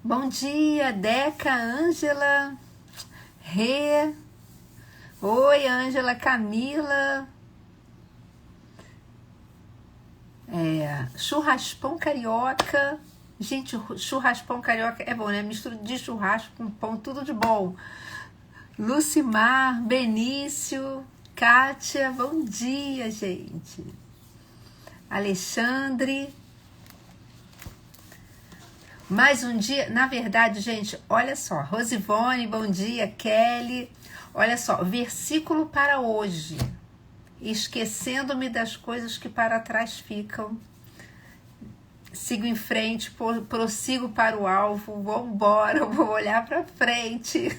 Bom dia, Deca, Ângela, Rê. Oi, Ângela, Camila. Churraspão carioca. Gente, churraspão carioca é bom, né? Mistura de churrasco com pão, tudo de bom. Lucimar, Benício, Kátia, bom dia, gente. Alexandre. Mais um dia, na verdade, gente, olha só. Rosivone, bom dia. Kelly, olha só, versículo para hoje. Esquecendo-me das coisas que para trás ficam. Sigo em frente, prossigo para o alvo, vou embora, vou olhar para frente.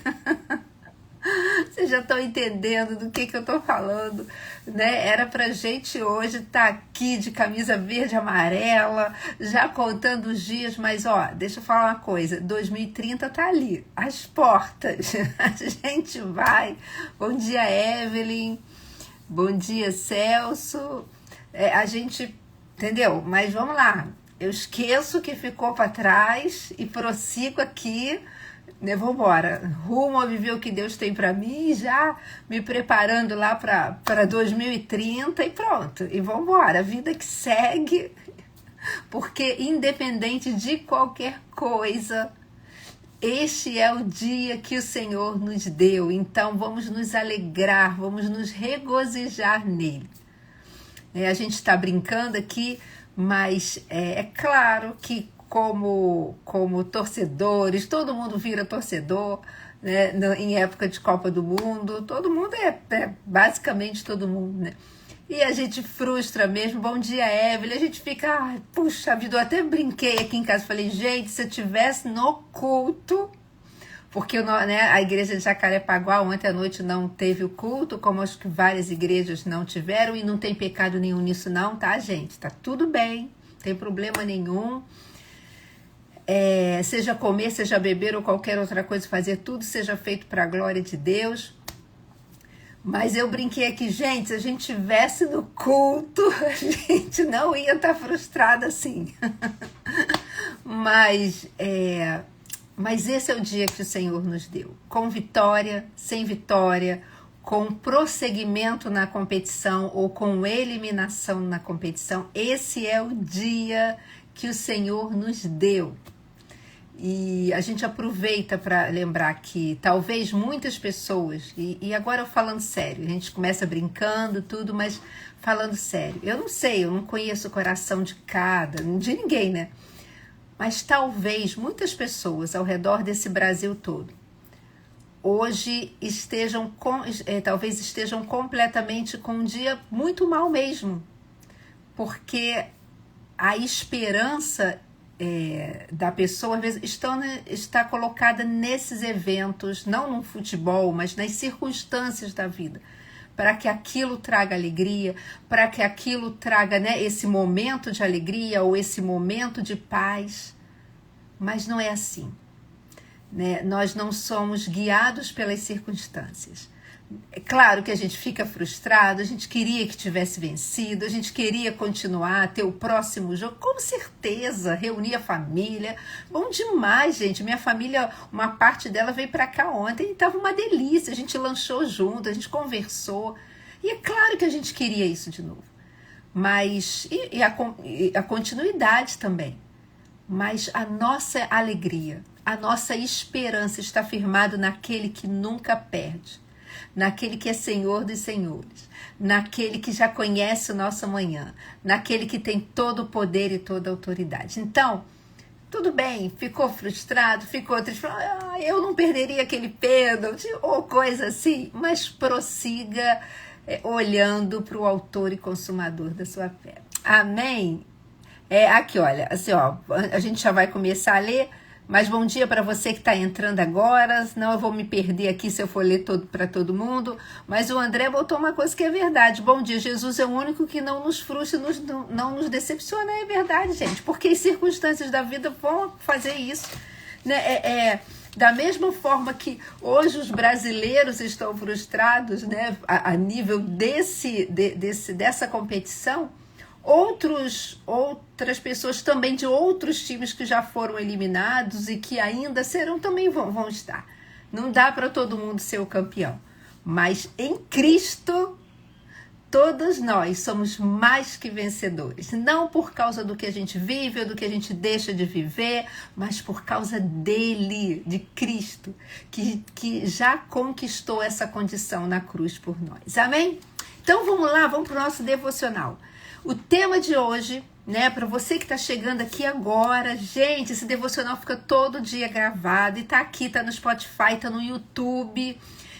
Vocês já estão entendendo do que eu tô falando, né? Era pra gente hoje estar aqui de camisa verde e amarela, já contando os dias, mas ó, deixa eu falar uma coisa, 2030 tá ali, às portas, a gente vai. Bom dia, Evelyn, bom dia, Celso, a gente, entendeu? Mas vamos lá, eu esqueço o que ficou para trás e prossigo aqui. Vou embora, rumo a viver o que Deus tem para mim, já me preparando lá para 2030 e pronto, e vamos embora, a vida que segue, porque independente de qualquer coisa, este é o dia que o Senhor nos deu, então vamos nos alegrar, vamos nos regozijar nele. A gente está brincando aqui, mas é claro que como torcedores, todo mundo vira torcedor, né? Em época de Copa do Mundo, todo mundo basicamente todo mundo, né? E a gente frustra mesmo. Bom dia, Evelyn. A gente fica, puxa vida, eu até brinquei aqui em casa, falei, gente, se eu estivesse no culto, porque a igreja de Jacarepaguá ontem à noite não teve o culto, como acho que várias igrejas não tiveram, e não tem pecado nenhum nisso não, tá, gente? Tá tudo bem, não tem problema nenhum. Seja comer, seja beber ou qualquer outra coisa, fazer tudo seja feito para a glória de Deus. Mas eu brinquei aqui, gente, se a gente estivesse no culto, a gente não ia estar frustrada assim. Mas esse é o dia que o Senhor nos deu, com vitória, sem vitória, com prosseguimento na competição ou com eliminação na competição. Esse é o dia que o Senhor nos deu. E a gente aproveita para lembrar que talvez muitas pessoas, e agora falando sério, a gente começa brincando tudo, mas falando sério, eu não sei, eu não conheço o coração de ninguém, né? Mas talvez muitas pessoas ao redor desse Brasil todo hoje talvez estejam completamente com um dia muito mal mesmo, porque a esperança da pessoa, às vezes, está colocada nesses eventos, não no futebol, mas nas circunstâncias da vida, para que aquilo traga alegria, para que aquilo traga, esse momento de alegria ou esse momento de paz. Mas não é assim. Nós não somos guiados pelas circunstâncias. É claro que a gente fica frustrado, a gente queria que tivesse vencido, a gente queria continuar, ter o próximo jogo, com certeza, reunir a família, bom demais, gente, minha família, uma parte dela veio para cá ontem e estava uma delícia, a gente lanchou junto, a gente conversou, e é claro que a gente queria isso de novo, mas, a continuidade também, mas a nossa alegria, a nossa esperança está firmada naquele que nunca perde, naquele que é Senhor dos Senhores, naquele que já conhece o nosso amanhã, naquele que tem todo o poder e toda a autoridade. Então, tudo bem, ficou frustrado, ficou triste, eu não perderia aquele pênalti ou coisa assim, mas prossiga olhando para o autor e consumador da sua fé. Amém? Aqui, olha, assim, ó, a gente já vai começar a ler. Mas bom dia para você que está entrando agora, senão eu vou me perder aqui se eu for ler para todo mundo. Mas o André botou uma coisa que é verdade. Bom dia, Jesus é o único que não nos frustra, não nos decepciona. É verdade, gente, porque as circunstâncias da vida vão fazer isso. Da mesma forma que hoje os brasileiros estão frustrados, a nível dessa competição, outras pessoas também de outros times que já foram eliminados e que ainda serão, também vão estar. Não dá para todo mundo ser o campeão. Mas em Cristo, todos nós somos mais que vencedores. Não por causa do que a gente vive ou do que a gente deixa de viver, mas por causa dele, de Cristo, que já conquistou essa condição na cruz por nós. Amém? Então vamos lá, vamos para o nosso devocional. O tema de hoje, né, para você que está chegando aqui agora, gente, esse devocional fica todo dia gravado e tá aqui, tá no Spotify, tá no YouTube.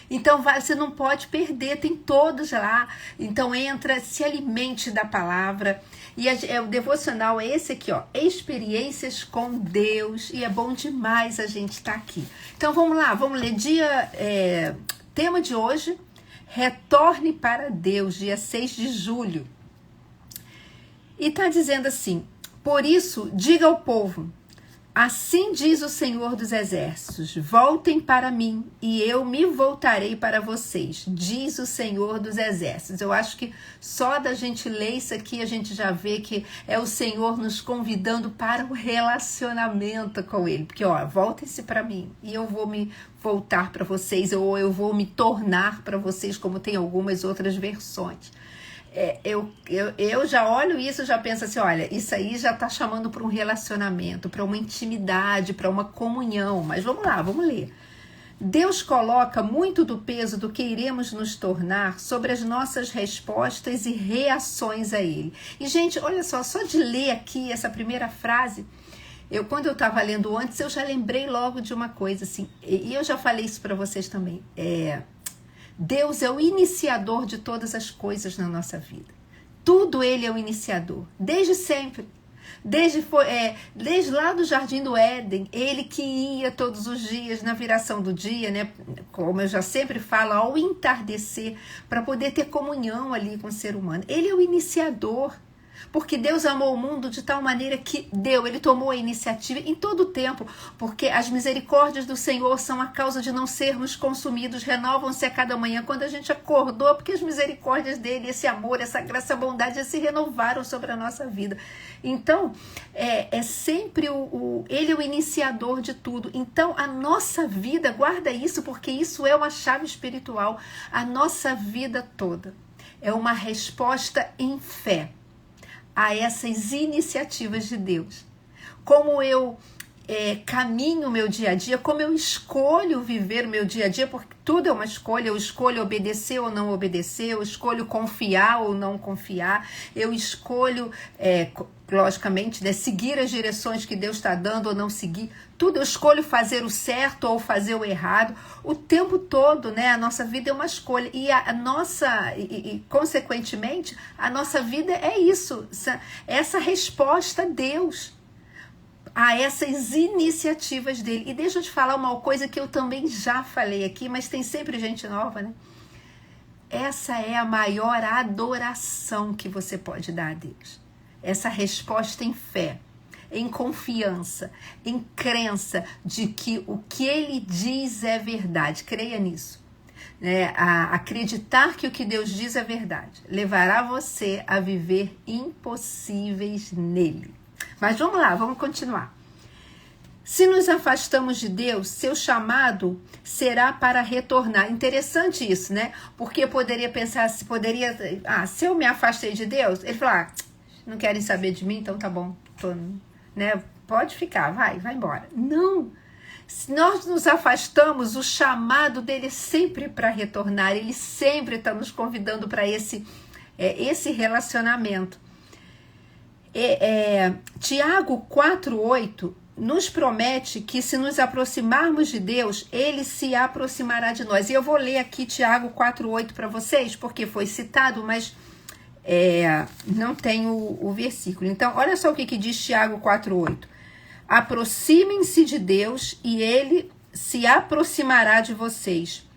Então você não pode perder, tem todos lá. Então entra, se alimente da palavra. E o devocional é esse aqui, ó, experiências com Deus. E é bom demais a gente estar aqui. Então vamos lá, vamos ler tema de hoje, retorne para Deus, dia 6 de julho. E está dizendo assim: por isso, diga ao povo, assim diz o Senhor dos Exércitos, voltem para mim e eu me voltarei para vocês, diz o Senhor dos Exércitos. Eu acho que só da gente ler isso aqui a gente já vê que é o Senhor nos convidando para o relacionamento com Ele. Porque, ó, voltem-se para mim e eu vou me voltar para vocês, ou eu vou me tornar para vocês, como tem algumas outras versões. Eu já olho isso, já penso assim, olha, isso aí já está chamando para um relacionamento, para uma intimidade, para uma comunhão. Mas vamos lá, vamos ler. Deus coloca muito do peso do que iremos nos tornar sobre as nossas respostas e reações a Ele. E, gente, olha só de ler aqui essa primeira frase, quando eu estava lendo antes, eu já lembrei logo de uma coisa, assim, e eu já falei isso para vocês também. Deus é o iniciador de todas as coisas na nossa vida. Tudo Ele é o iniciador, desde sempre. Desde lá do Jardim do Éden, Ele que ia todos os dias na viração do dia, né? Como eu já sempre falo, ao entardecer, para poder ter comunhão ali com o ser humano. Ele é o iniciador. Porque Deus amou o mundo de tal maneira que Ele tomou a iniciativa em todo o tempo, porque as misericórdias do Senhor são a causa de não sermos consumidos, renovam-se a cada manhã. Quando a gente acordou, porque as misericórdias dele, esse amor, essa graça, essa bondade já se renovaram sobre a nossa vida. Então, sempre Ele é o iniciador de tudo. Então, a nossa vida, guarda isso, porque isso é uma chave espiritual. A nossa vida toda é uma resposta em fé a essas iniciativas de Deus. Como eu caminho o meu dia a dia, como eu escolho viver o meu dia a dia, porque tudo é uma escolha. Eu escolho obedecer ou não obedecer, eu escolho confiar ou não confiar, eu escolho, logicamente, né, seguir as direções que Deus está dando ou não seguir. Tudo eu escolho fazer o certo ou fazer o errado. O tempo todo, né, a nossa vida é uma escolha. E consequentemente, a nossa vida é isso. Essa resposta a Deus, a essas iniciativas dele. E deixa eu te falar uma coisa que eu também já falei aqui, mas tem sempre gente nova, né? Essa é a maior adoração que você pode dar a Deus. Essa resposta em fé, em confiança, em crença de que o que Ele diz é verdade. Creia nisso. Acreditar que o que Deus diz é verdade levará você a viver impossíveis nele. Mas vamos lá, vamos continuar. Se nos afastamos de Deus, seu chamado será para retornar. Interessante isso, né? Porque eu poderia pensar, se eu me afastei de Deus, ele falou, não querem saber de mim, então tá bom, né? Pode ficar, vai embora. Não, se nós nos afastamos, o chamado dele é sempre para retornar, ele sempre está nos convidando para esse relacionamento. Tiago 4,8 nos promete que se nos aproximarmos de Deus, Ele se aproximará de nós. E eu vou ler aqui Tiago 4,8 para vocês, porque foi citado, mas não tem o versículo. Então, olha só o que diz Tiago 4,8. Aproximem-se de Deus e Ele se aproximará de vocês.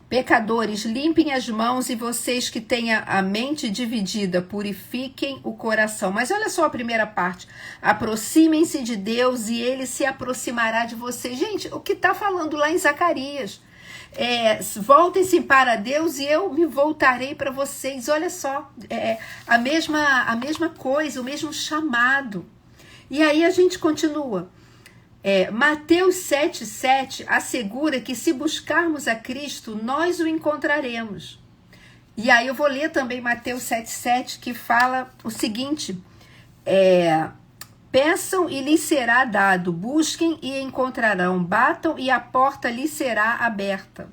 Pecadores, limpem as mãos, e vocês que têm a mente dividida, purifiquem o coração. Mas olha só a primeira parte. Aproximem-se de Deus e Ele se aproximará de vocês. Gente, o que está falando lá em Zacarias? Voltem-se para Deus e eu me voltarei para vocês. Olha só, a mesma coisa, o mesmo chamado. E aí a gente continua. Mateus 7,7 assegura que se buscarmos a Cristo, nós o encontraremos. E aí eu vou ler também Mateus 7,7, que fala o seguinte: peçam e lhes será dado, busquem e encontrarão, batam e a porta lhes será aberta.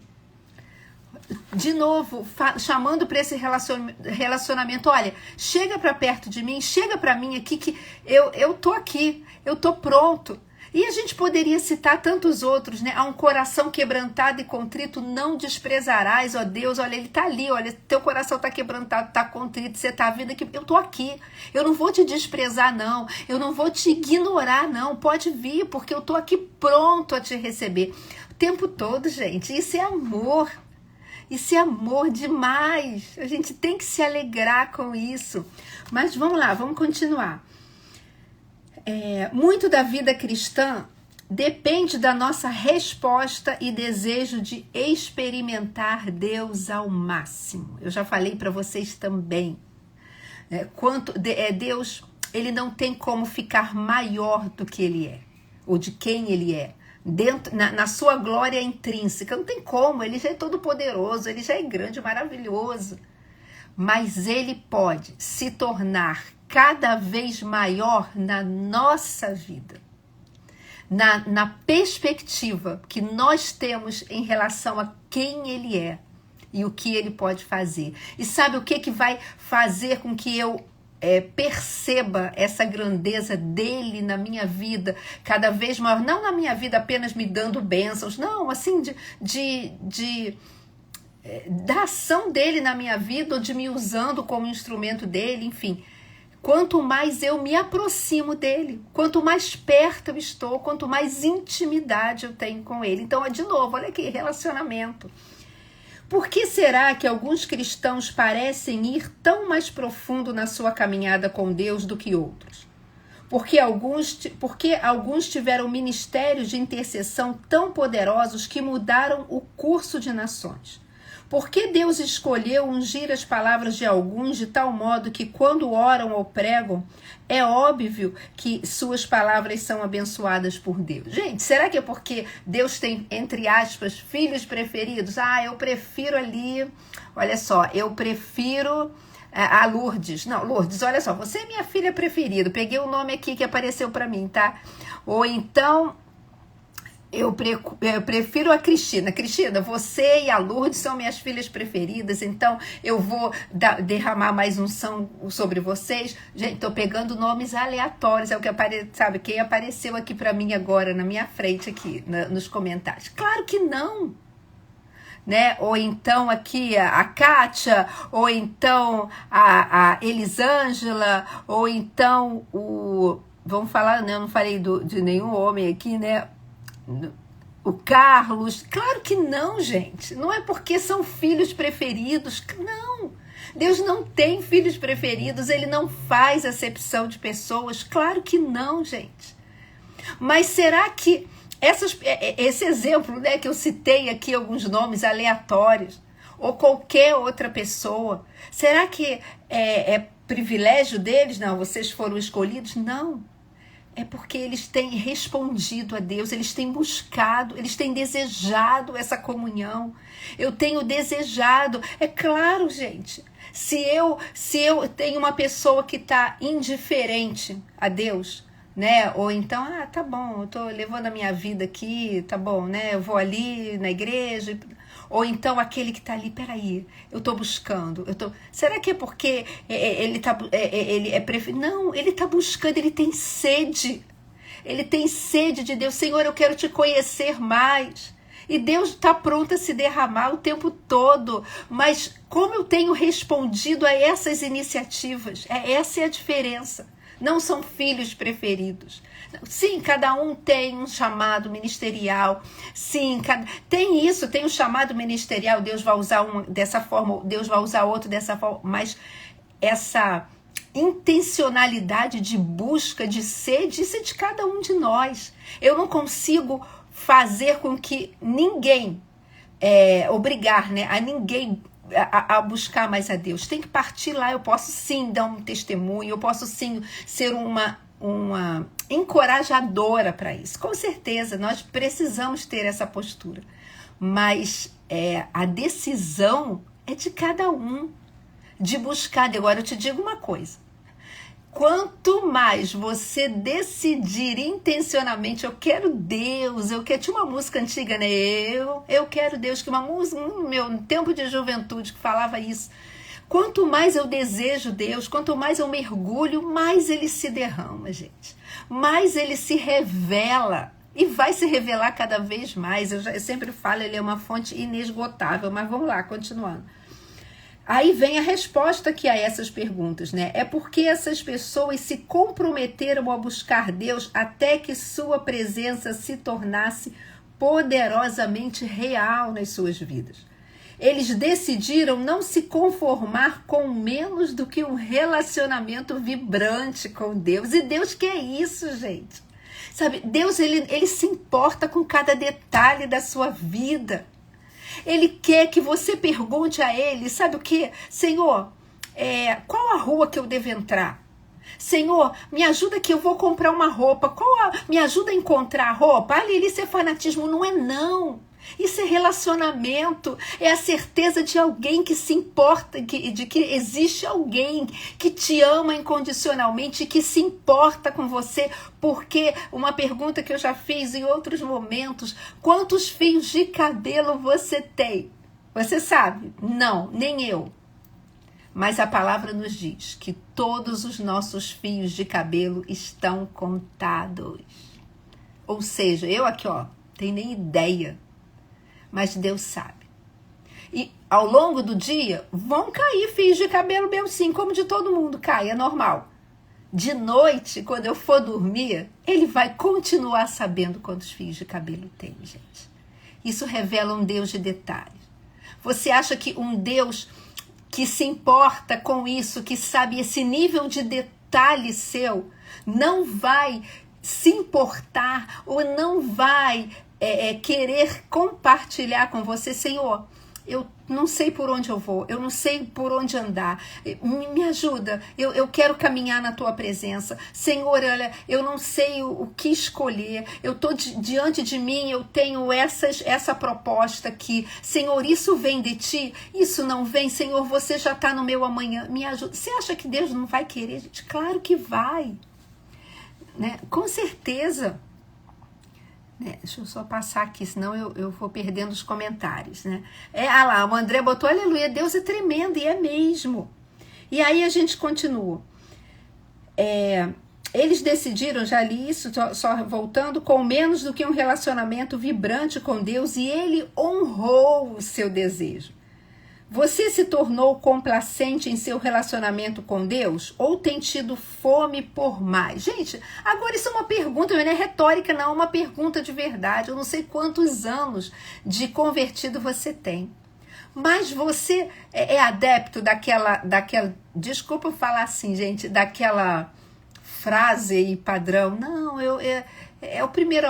De novo, chamando para esse relacionamento, olha, chega para perto de mim, chega para mim aqui, que eu tô aqui, eu tô pronto. E a gente poderia citar tantos outros, né? Há um coração quebrantado e contrito, não desprezarás, ó Deus. Olha, ele tá ali, olha, teu coração tá quebrantado, tá contrito, você tá vindo aqui. Eu tô aqui, eu não vou te desprezar, não. Eu não vou te ignorar, não. Pode vir, porque eu tô aqui pronto a te receber. O tempo todo, gente, isso é amor. Isso é amor demais. A gente tem que se alegrar com isso. Mas vamos lá, vamos continuar. Muito da vida cristã depende da nossa resposta e desejo de experimentar Deus ao máximo. Eu já falei para vocês também. Deus, ele não tem como ficar maior do que ele é, ou de quem ele é. Na sua glória intrínseca, não tem como, ele já é todo poderoso, ele já é grande, maravilhoso. Mas ele pode se tornar cada vez maior na nossa vida, na perspectiva que nós temos em relação a quem ele é e o que ele pode fazer. E sabe o que vai fazer com que eu perceba essa grandeza dele na minha vida cada vez maior? Não na minha vida apenas me dando bênçãos, não, assim, da ação dele na minha vida, ou de me usando como instrumento dele, enfim. Quanto mais eu me aproximo dele, quanto mais perto eu estou, quanto mais intimidade eu tenho com ele. Então, de novo, olha aqui, relacionamento. Por que será que alguns cristãos parecem ir tão mais profundo na sua caminhada com Deus do que outros? Porque alguns tiveram ministérios de intercessão tão poderosos que mudaram o curso de nações? Por que Deus escolheu ungir as palavras de alguns de tal modo que quando oram ou pregam, é óbvio que suas palavras são abençoadas por Deus? Gente, será que é porque Deus tem, entre aspas, filhos preferidos? Eu prefiro ali, olha só, eu prefiro a Lourdes. Não, Lourdes, olha só, você é minha filha preferida. Peguei o nome aqui que apareceu para mim, tá? Ou então... Eu prefiro a Cristina. Cristina, você e a Lourdes são minhas filhas preferidas, então eu vou derramar mais unção sobre vocês. Gente, tô pegando nomes aleatórios, é o que sabe, quem apareceu aqui para mim agora, na minha frente aqui, nos comentários. Claro que não. Né? Ou então aqui a Kátia, ou então a Elisângela, ou então vamos falar, né? Eu não falei de nenhum homem aqui, né? O Carlos. Claro que não, gente. Não é porque são filhos preferidos. Não. Deus não tem filhos preferidos. Ele não faz acepção de pessoas. Claro que não, gente. Mas será que esse exemplo, né, que eu citei aqui, alguns nomes aleatórios, ou qualquer outra pessoa, será que é privilégio deles? Não, vocês foram escolhidos? Não. É porque eles têm respondido a Deus, eles têm buscado, eles têm desejado essa comunhão. Eu tenho desejado. É claro, gente, se eu tenho uma pessoa que está indiferente a Deus, né? Ou então, tá bom, eu tô levando a minha vida aqui, tá bom, né? Eu vou ali na igreja. Ou então aquele que está ali, peraí, eu estou buscando. Será que é porque ele é preferido? Não, ele está buscando, ele tem sede. Ele tem sede de Deus. Senhor, eu quero te conhecer mais. E Deus está pronto a se derramar o tempo todo. Mas como eu tenho respondido a essas iniciativas? Essa é a diferença. Não são filhos preferidos. Sim, cada um tem um chamado ministerial. Sim, tem isso, tem um chamado ministerial. Deus vai usar um dessa forma, Deus vai usar outro dessa forma. Mas essa intencionalidade de busca, de sede, isso é de cada um de nós. Eu não consigo fazer com que ninguém obrigar, né, a ninguém a buscar mais a Deus. Tem que partir lá. Eu posso sim dar um testemunho, eu posso sim ser uma encorajadora para isso. Com certeza, nós precisamos ter essa postura. Mas a decisão é de cada um, de buscar. Agora eu te digo uma coisa. Quanto mais você decidir intencionalmente, eu quero Deus, tinha uma música antiga, né? Eu quero Deus, que uma música no meu tempo de juventude que falava isso. Quanto mais eu desejo Deus, quanto mais eu mergulho, mais ele se derrama, gente. Mais ele se revela e vai se revelar cada vez mais. Eu sempre falo, ele é uma fonte inesgotável, mas vamos lá, continuando. Aí vem a resposta aqui a essas perguntas, né? É porque essas pessoas se comprometeram a buscar Deus até que sua presença se tornasse poderosamente real nas suas vidas. Eles decidiram não se conformar com menos do que um relacionamento vibrante com Deus. E Deus quer isso, gente. Sabe, Deus ele se importa com cada detalhe da sua vida. Ele quer que você pergunte a ele, sabe o que? Senhor, qual a rua que eu devo entrar? Senhor, me ajuda que eu vou comprar uma roupa. Me ajuda a encontrar a roupa? Ali, isso é fanatismo, não é não. Isso é relacionamento, é a certeza de alguém que se importa, de que existe alguém que te ama incondicionalmente, que se importa com você. Porque uma pergunta que eu já fiz em outros momentos, quantos fios de cabelo você tem? Você sabe? Não, nem eu. Mas a palavra nos diz que todos os nossos fios de cabelo estão contados. Ou seja, eu aqui, tenho nem ideia. Mas Deus sabe. E ao longo do dia, vão cair fios de cabelo meu sim, como de todo mundo cai, é normal. De noite, quando eu for dormir, ele vai continuar sabendo quantos fios de cabelo tem, gente. Isso revela um Deus de detalhes. Você acha que um Deus que se importa com isso, que sabe esse nível de detalhe seu, não vai se importar ou não vai querer compartilhar com você? Senhor, eu não sei por onde eu vou, eu não sei por onde andar, me ajuda, eu quero caminhar na tua presença. Senhor, olha, eu não sei o que escolher, eu estou diante de mim, eu tenho essa proposta aqui. Senhor, isso vem de ti? Isso não vem? Senhor, você já está no meu amanhã, me ajuda. Você acha que Deus não vai querer, gente? Claro que vai, né? Com certeza. Deixa eu só passar aqui, senão eu vou perdendo os comentários, né? Lá, o André botou, aleluia, Deus é tremendo, e é mesmo. E aí a gente continua. Eles decidiram, já li isso, só voltando, com menos do que um relacionamento vibrante com Deus, e ele honrou o seu desejo. Você se tornou complacente em seu relacionamento com Deus? Ou tem tido fome por mais? Gente, agora isso é uma pergunta, não é retórica não, é uma pergunta de verdade. Eu não sei quantos anos de convertido você tem. Mas você é adepto daquela, desculpa falar assim, gente, daquela frase aí padrão. Não, é o primeiro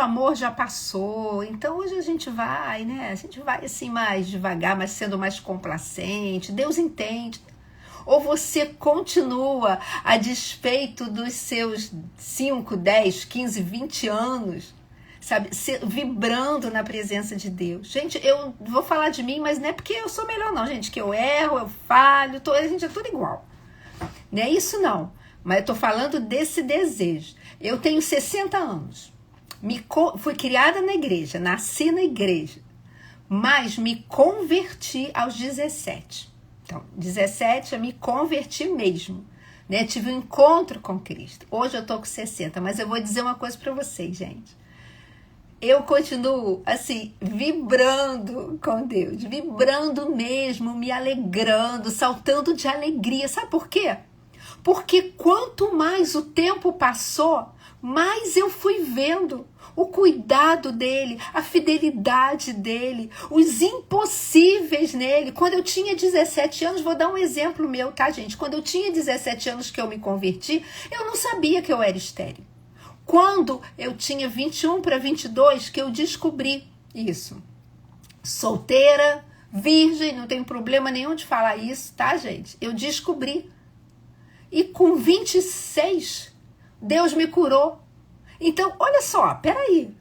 amor já passou, então hoje a gente vai, né? A gente vai assim mais devagar, mas sendo mais complacente, Deus entende. Ou você continua a despeito dos seus 5, 10, 15, 20 anos, sabe, vibrando na presença de Deus. Gente, eu vou falar de mim, mas não é porque eu sou melhor não, gente, que eu erro, eu falho, a gente é tudo igual. Não é isso não, mas eu tô falando desse desejo. Eu tenho 60 anos, fui criada na igreja, nasci na igreja, mas me converti aos 17. Então, 17 eu me converti mesmo, né? Tive um encontro com Cristo. Hoje eu tô com 60, mas eu vou dizer uma coisa para vocês, gente. Eu continuo, assim, vibrando com Deus, vibrando mesmo, me alegrando, saltando de alegria. Sabe por quê? Porque quanto mais o tempo passou, mais eu fui vendo o cuidado dele, a fidelidade dele, os impossíveis nele. Quando eu tinha 17 anos, vou dar um exemplo meu, tá, gente? Quando eu tinha 17 anos que eu me converti, eu não sabia que eu era estéril. Quando eu tinha 21 para 22, que eu descobri isso. solteira, virgem, não tenho problema nenhum de falar isso, tá, gente? Eu descobri. E com 26, Deus me curou. Então, olha só, peraí.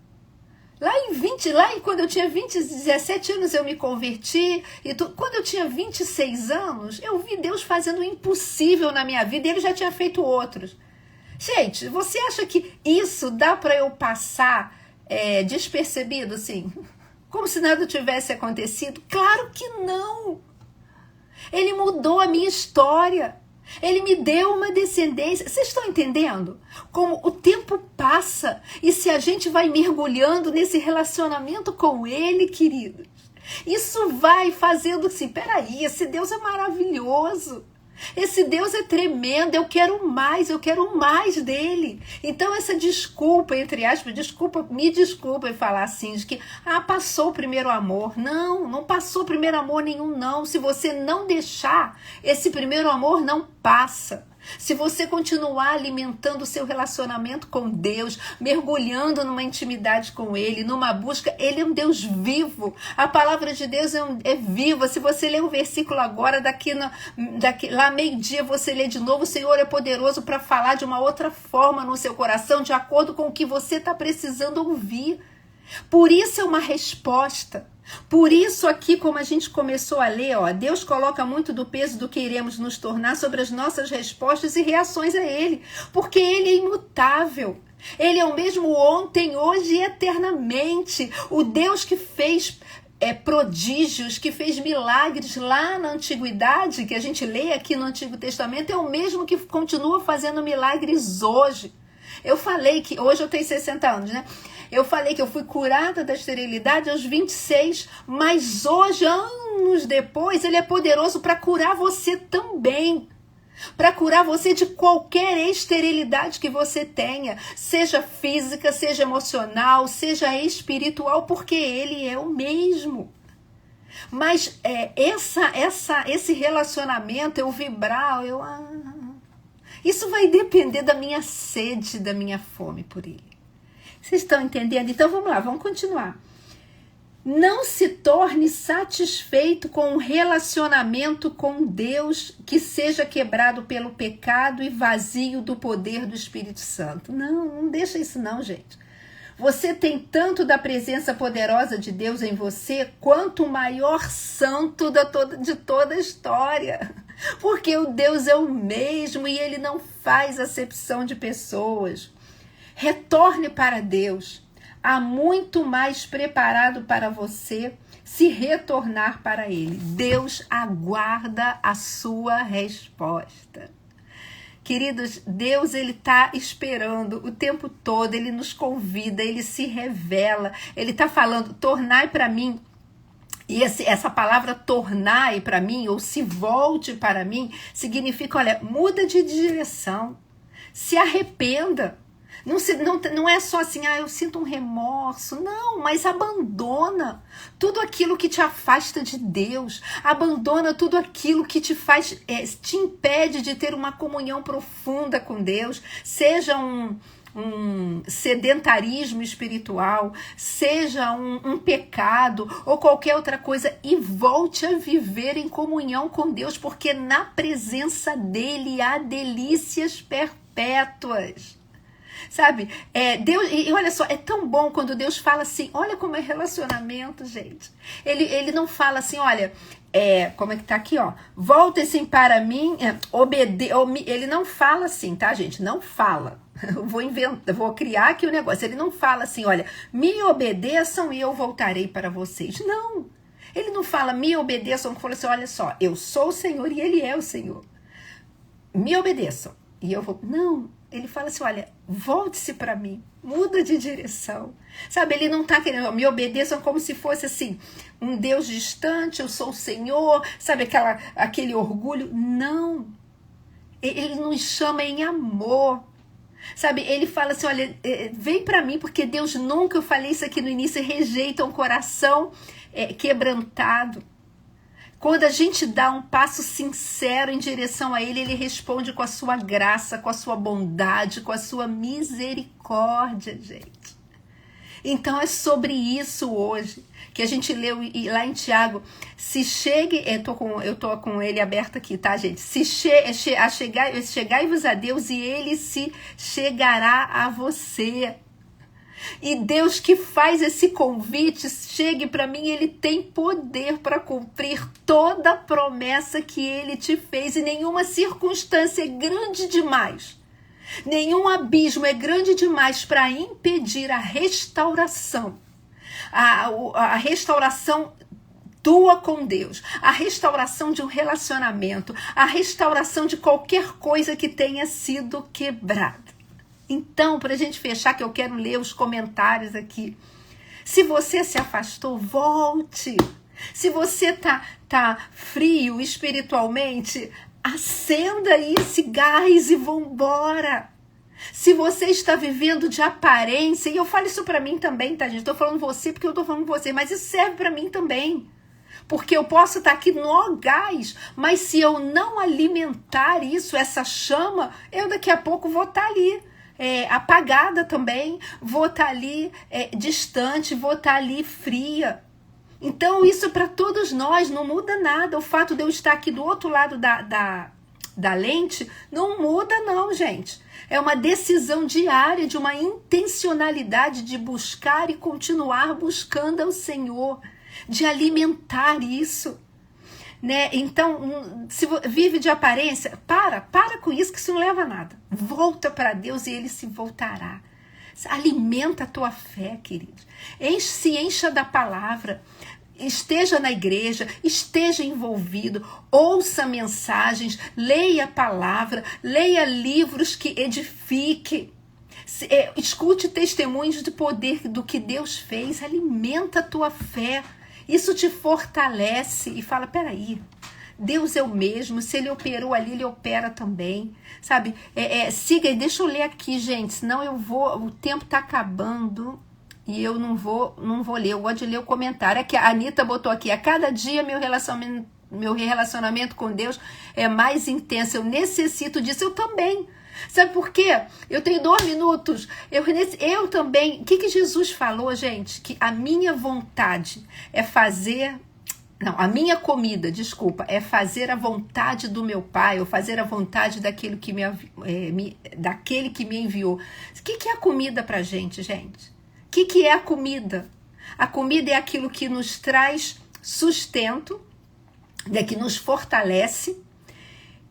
Quando eu tinha 17 anos eu me converti, quando eu tinha 26 anos, eu vi Deus fazendo o impossível na minha vida e Ele já tinha feito outros. Gente, você acha que isso dá para eu passar despercebido, assim, como se nada tivesse acontecido? Claro que não! Ele mudou a minha história. Ele me deu uma descendência. Vocês estão entendendo? Como o tempo passa e se a gente vai mergulhando nesse relacionamento com Ele, queridos, isso vai fazendo assim, peraí, esse Deus é maravilhoso. Esse Deus é tremendo, eu quero mais dele. Então essa desculpa, entre aspas, me desculpa em falar assim, de que passou o primeiro amor. Não passou o primeiro amor nenhum, não. Se você não deixar, esse primeiro amor não passa. Se você continuar alimentando o seu relacionamento com Deus, mergulhando numa intimidade com Ele, numa busca, Ele é um Deus vivo. A palavra de Deus é viva. Se você ler um versículo agora, lá meio-dia você lê de novo, o Senhor é poderoso para falar de uma outra forma no seu coração, de acordo com o que você está precisando ouvir. Por isso é uma resposta. Por isso aqui, como a gente começou a ler, Deus coloca muito do peso do que iremos nos tornar sobre as nossas respostas e reações a Ele, porque Ele é imutável. Ele é o mesmo ontem, hoje e eternamente. O Deus que fez prodígios, que fez milagres lá na antiguidade, que a gente lê aqui no Antigo Testamento, é o mesmo que continua fazendo milagres hoje. Eu falei que hoje eu tenho 60 anos, né? Eu falei que eu fui curada da esterilidade aos 26, mas hoje, anos depois, Ele é poderoso para curar você também. Para curar você de qualquer esterilidade que você tenha, seja física, seja emocional, seja espiritual, porque Ele é o mesmo. Mas esse relacionamento, eu vibrar, isso vai depender da minha sede, da minha fome por Ele. Vocês estão entendendo? Então vamos lá, vamos continuar. Não se torne satisfeito com um relacionamento com Deus que seja quebrado pelo pecado e vazio do poder do Espírito Santo. Não deixa isso não, gente. Você tem tanto da presença poderosa de Deus em você, quanto o maior santo de toda a história. Porque o Deus é o mesmo e Ele não faz acepção de pessoas. Retorne para Deus. Há muito mais preparado para você se retornar para Ele. Deus aguarda a sua resposta. Queridos, Deus, Ele está esperando o tempo todo, Ele nos convida, Ele se revela, Ele está falando, tornai para mim. E essa palavra tornai para mim, ou se volte para mim, significa, olha, muda de direção, se arrependa. Não é só assim, eu sinto um remorso. Não, mas abandona tudo aquilo que te afasta de Deus. Abandona tudo aquilo que te impede de ter uma comunhão profunda com Deus. Seja um sedentarismo espiritual, seja um pecado ou qualquer outra coisa, e volte a viver em comunhão com Deus, porque na presença dele há delícias perpétuas. Sabe, Deus, e olha só, é tão bom quando Deus fala assim, olha como é relacionamento, gente. Ele não fala assim, olha, como é que tá aqui, voltem-se para mim, ele não fala assim, tá, gente? Não fala. Eu vou criar aqui o negócio. Ele não fala assim, olha, me obedeçam e eu voltarei para vocês. Não. Ele não fala, me obedeçam, que fala assim, olha só, eu sou o Senhor e Ele é o Senhor. Me obedeçam e eu vou. Não. Ele fala assim, olha, volte-se para mim, muda de direção. Sabe, ele não está querendo, me obedeçam como se fosse assim, um Deus distante, eu sou o Senhor, sabe, aquele orgulho. Não, ele nos chama em amor. Sabe, ele fala assim, olha, vem para mim, porque Deus nunca, eu falei isso aqui no início, rejeita um coração quebrantado. Quando a gente dá um passo sincero em direção a Ele, Ele responde com a sua graça, com a sua bondade, com a sua misericórdia, gente. Então é sobre isso hoje que a gente leu lá em Tiago. Se chegue, eu tô com ele aberto aqui, tá, gente? Chegai-vos a Deus e ele se chegará a você. E Deus que faz esse convite, chegue para mim, ele tem poder para cumprir toda a promessa que ele te fez, e nenhuma circunstância é grande demais, nenhum abismo é grande demais para impedir a restauração, a restauração tua com Deus, a restauração de um relacionamento, a restauração de qualquer coisa que tenha sido quebrada. Então, para a gente fechar, que eu quero ler os comentários aqui. Se você se afastou, volte. Se você tá frio espiritualmente, acenda aí esse gás e vambora. Se você está vivendo de aparência, e eu falo isso para mim também, tá, gente? Estou falando você porque eu estou falando você, mas isso serve para mim também. Porque eu posso estar aqui no gás, mas se eu não alimentar isso, essa chama, eu daqui a pouco vou estar ali. Apagada também, vou estar ali distante, vou estar ali fria. Então isso para todos nós não muda nada. O fato de eu estar aqui do outro lado da lente não muda não, gente. É uma decisão diária, de uma intencionalidade de buscar e continuar buscando ao Senhor, de alimentar isso. Né? Então, se vive de aparência, para com isso, que isso não leva a nada. Volta para Deus e ele se voltará. Alimenta a tua fé, queridos. Se encha da palavra. Esteja na igreja, esteja envolvido, ouça mensagens, leia a palavra, leia livros que edifiquem. Escute testemunhos de poder do que Deus fez. Alimenta a tua fé. Isso te fortalece e fala, peraí, Deus é o mesmo, se ele operou ali, ele opera também, sabe? Siga e deixa eu ler aqui, gente, senão o tempo tá acabando e eu não vou ler, eu gosto de ler o comentário. Aqui, a Anitta botou aqui, a cada dia meu relacionamento com Deus é mais intenso, eu necessito disso, eu também. Sabe por quê? Eu tenho 2 minutos. Eu também. O que Jesus falou, gente? Que a minha vontade é fazer. Não, a minha comida, desculpa, é fazer a vontade do meu Pai, ou fazer a vontade daquele que daquele que me enviou. O que é a comida pra gente, gente? O que é a comida? A comida é aquilo que nos traz sustento, que nos fortalece.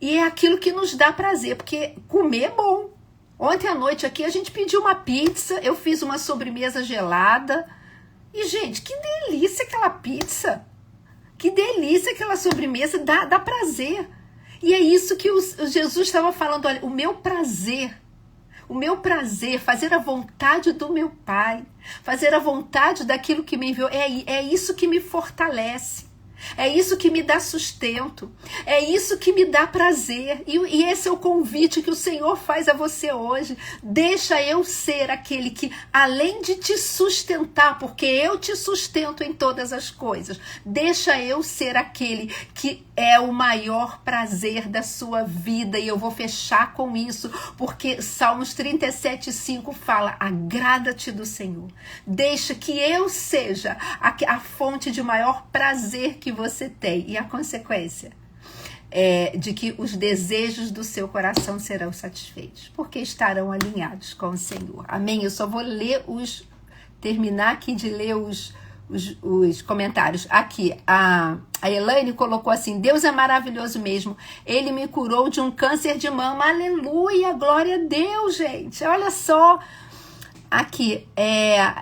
E é aquilo que nos dá prazer, porque comer é bom. Ontem à noite aqui a gente pediu uma pizza, eu fiz uma sobremesa gelada. E, gente, que delícia aquela pizza. Que delícia aquela sobremesa, dá prazer. E é isso que o Jesus estava falando, olha, o meu prazer, fazer a vontade do meu Pai, fazer a vontade daquilo que me enviou, é isso que me fortalece. É isso que me dá sustento, é isso que me dá prazer, e esse é o convite que o Senhor faz a você hoje. Deixa eu ser aquele que, além de te sustentar, porque eu te sustento em todas as coisas, deixa eu ser aquele que é o maior prazer da sua vida. E eu vou fechar com isso, porque Salmos 37:5 fala, agrada-te do Senhor, deixa que eu seja a fonte de maior prazer que você tem, e a consequência é de que os desejos do seu coração serão satisfeitos, porque estarão alinhados com o Senhor. Amém? Eu só vou terminar aqui de ler os comentários. Aqui, a Elaine colocou assim, Deus é maravilhoso mesmo, ele me curou de um câncer de mama, aleluia, glória a Deus, gente, olha só. Aqui,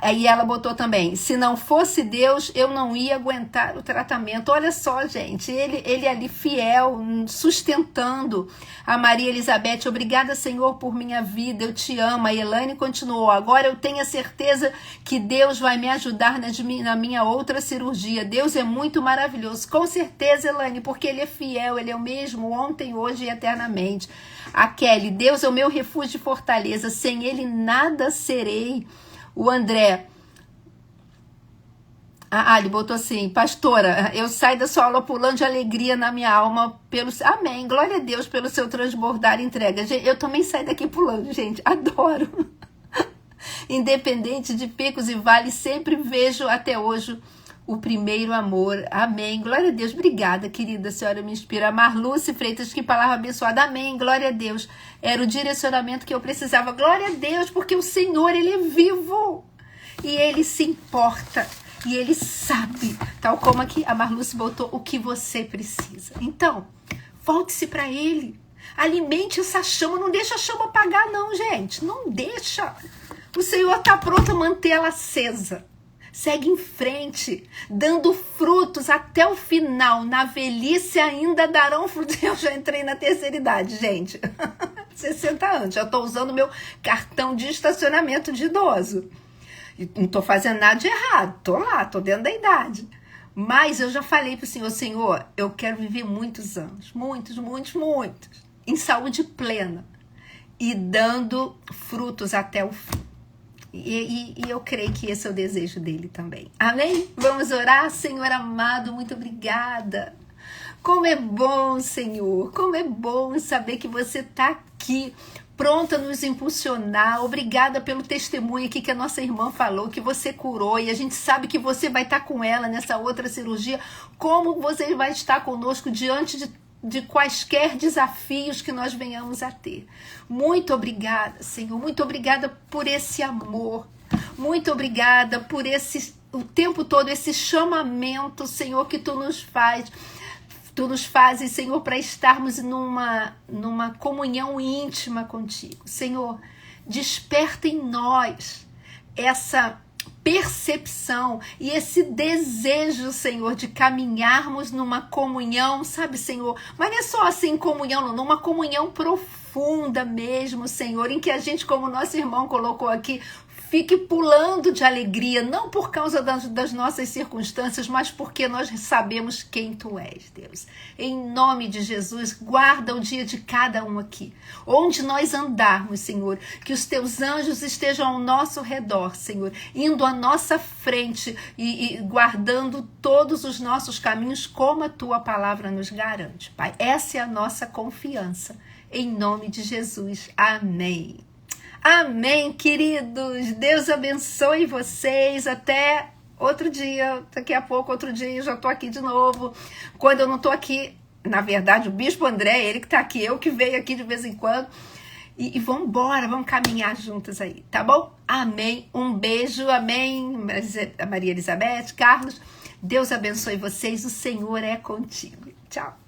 aí ela botou também, se não fosse Deus, eu não ia aguentar o tratamento. Olha só, gente, ele ali fiel, sustentando. A Maria Elizabeth, obrigada, Senhor, por minha vida, eu te amo. A Elaine continuou, agora eu tenho a certeza que Deus vai me ajudar na minha outra cirurgia. Deus é muito maravilhoso. Com certeza, Elaine, porque ele é fiel, ele é o mesmo ontem, hoje e eternamente. A Kelly, Deus é o meu refúgio e fortaleza, sem ele nada serei. O André, ele botou assim, pastora, eu saio da sua aula pulando de alegria na minha alma, amém, glória a Deus pelo seu transbordar e entrega. Eu também saio daqui pulando, gente, adoro. Independente de picos e vales, sempre vejo até hoje o primeiro amor. Amém. Glória a Deus. Obrigada, querida. A senhora me inspira. Marluce Freitas, que palavra abençoada. Amém. Glória a Deus. Era o direcionamento que eu precisava. Glória a Deus, porque o Senhor, Ele é vivo. E Ele se importa. E Ele sabe, tal como aqui a Marluce botou, o que você precisa. Então, volte-se para Ele. Alimente essa chama. Não deixa a chama apagar, não, gente. Não deixa. O Senhor está pronto a mantê-la acesa. Segue em frente, dando frutos até o final. Na velhice ainda darão frutos. Eu já entrei na terceira idade, gente. 60 anos. Já estou usando meu cartão de estacionamento de idoso. E não estou fazendo nada de errado. Estou lá, estou dentro da idade. Mas eu já falei para o Senhor, Senhor, eu quero viver muitos anos. Muitos, muitos, muitos. Em saúde plena. E dando frutos até o fim. E eu creio que esse é o desejo dele também. Amém? Vamos orar? Senhor amado, muito obrigada. Como é bom, Senhor. Como é bom saber que você está aqui, pronta a nos impulsionar. Obrigada pelo testemunho aqui que a nossa irmã falou, que você curou. E a gente sabe que você vai estar com ela nessa outra cirurgia. Como você vai estar conosco diante de quaisquer desafios que nós venhamos a ter. Muito obrigada, Senhor. Muito obrigada por esse amor. Muito obrigada por o tempo todo, esse chamamento, Senhor, que Tu nos faz. Tu nos fazes, Senhor, para estarmos numa comunhão íntima contigo. Senhor, desperta em nós essa percepção e esse desejo, Senhor, de caminharmos numa comunhão, sabe, Senhor? Mas não é só assim comunhão, não, numa comunhão profunda mesmo, Senhor, em que a gente, como nosso irmão colocou aqui, fique pulando de alegria, não por causa das nossas circunstâncias, mas porque nós sabemos quem Tu és, Deus. Em nome de Jesus, guarda o dia de cada um aqui. Onde nós andarmos, Senhor, que os Teus anjos estejam ao nosso redor, Senhor, indo à nossa frente e guardando todos os nossos caminhos, como a Tua palavra nos garante, Pai. Essa é a nossa confiança. Em nome de Jesus. Amém. Amém, queridos. Deus abençoe vocês. Até outro dia. Daqui a pouco, outro dia, eu já estou aqui de novo. Quando eu não estou aqui, na verdade, o Bispo André, ele que está aqui, eu que veio aqui de vez em quando. E vamos embora, vamos caminhar juntas aí, tá bom? Amém. Um beijo, amém. Maria Elizabeth, Carlos. Deus abençoe vocês. O Senhor é contigo. Tchau.